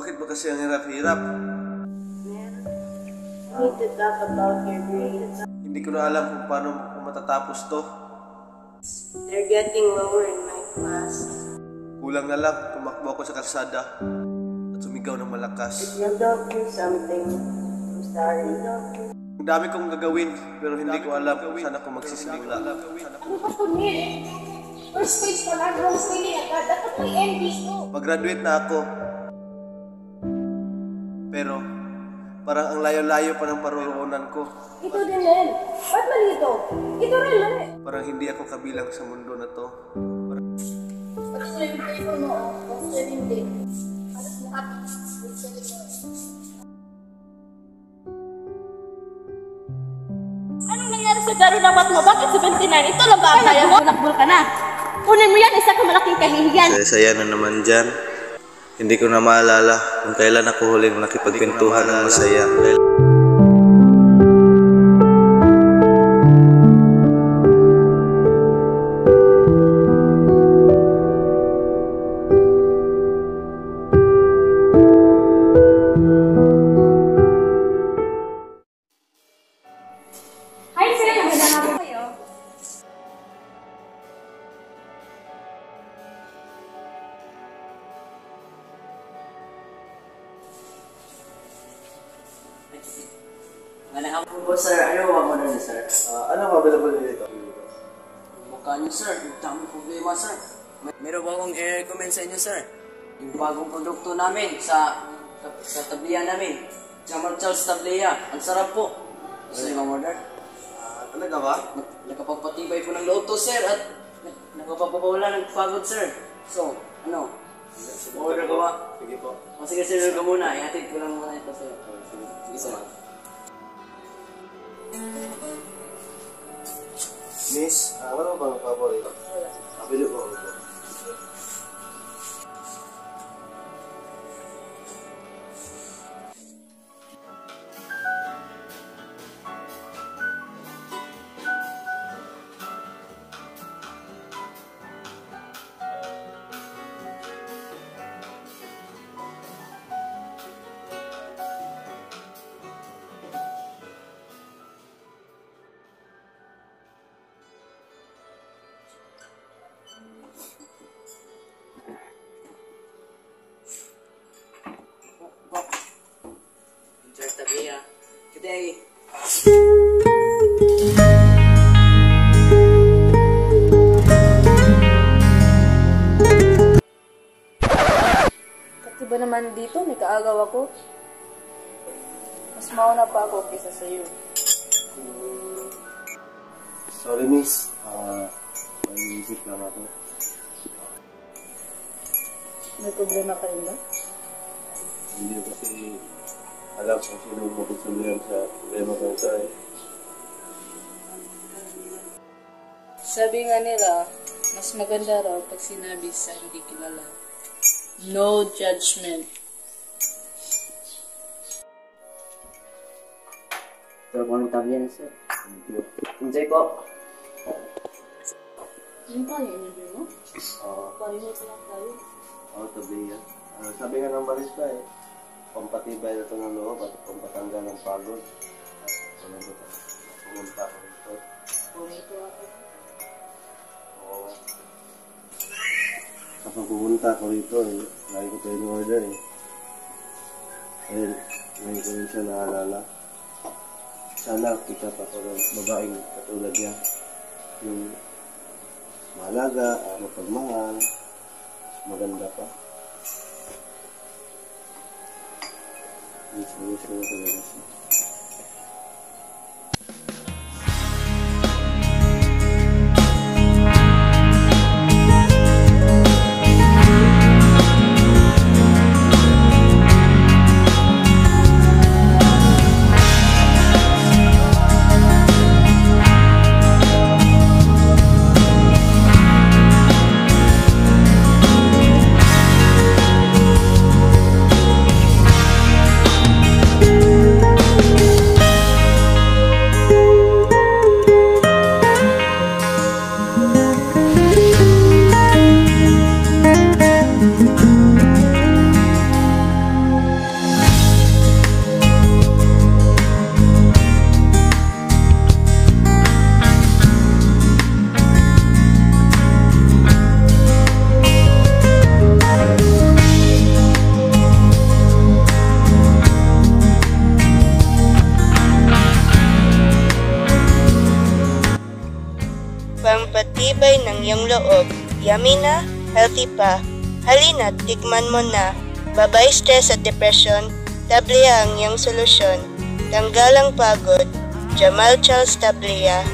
Bakit ba kasi ang hirap-hirap? We need to talk about your grades. Hindi ko na alam kung paano ko matatapos to. They're getting lower in my class. Kulang na lang, tumakbo ako sa kalsada at sumigaw ng malakas. If you don't do something, I'm sorry. Ang dami kong gagawin, pero hindi ko alam kung saan ako magsisimula. Ano ba ito, Neil? First page pa lang, wrong spelling agad. Dapat may end dito. Mag-graduate na ako. Pero, parang ang layo-layo pa ng paruroonan ko. Ito din, Neil. Ba't mali ito? Ito rin, mali. Parang hindi ako kabilang sa mundo na to. Tapos na yung telephone mo, oh. Tapos na yung date. Tapos lahat. Anong nangyari sa garo ng mat mo? Bakit 79? Ito lang ba ang kaya mo? Nakbul ka na. Kunin mo yan, isa ka malaking kahihiyan. Saya na naman dyan. Hindi ko na maalala kung kailan ako huling nakipagpintuhan ng masaya. Hi, sir. Maganda nga po kayo. Ngayong hapon po, sir. Ano ba mo na sir? Ano available dito? Mukha niyo, sir. Yung daming problema, sir. Meron ba akong i-recommend sa inyo, sir? Yung bagong produkto namin sa tabliya namin. Jamal Charles Tabliya. Ang sarap po. Gusto niyo ma-order? Talaga ba? Nakapagpatibay po ng loob to, sir. At nakapagpapawala ng pagod, sir. So, ano? Order ko ba? Sige po. Sige, sir. Order ka muna. Ihatid ko lang muna ito, sir. Sige, sir. Miss, ano ba ang paborito? Abili ko ako. Enjoy Tabliya. Today. Kasi ba naman dito, may kaagaw ako. Mas mauna pa ako kaysa sa'yo. Sorry, miss. May isip lang ako. May problema ka rin ba? Hindi ko kasi alam kung sino magsasabihan sa problema ko ito eh. Sabi nga nila, mas maganda raw pag sinabi sa hindi kilala. No judgment. Ito po ang Tabliya na, sir. Enjoy po. Ano tayo, interview mo? Pareho pa lang tayo. Tabliya. Sabi nga ng barista eh, pampatibay na ito ng loob at pampatanggal ng pagod. At pumunta ako rito. Pumito ako. Oo. Kapag pumunta ako rito eh, lagi ko tayo in-order eh. Ayun, ngayon ko rin siya naalala. Sana kita pa ko ng babaeng katulad niya. Yung mahalaga, mapagmahal, maganda pa. Wish ko talaga siya. pampatibay ng iyong loob. Yummy na, healthy pa. Halina, tikman mo na. Babay stress at depression, Tablia ang iyong solusyon. Tanggal ang pagod. Jamal Charles Tablia.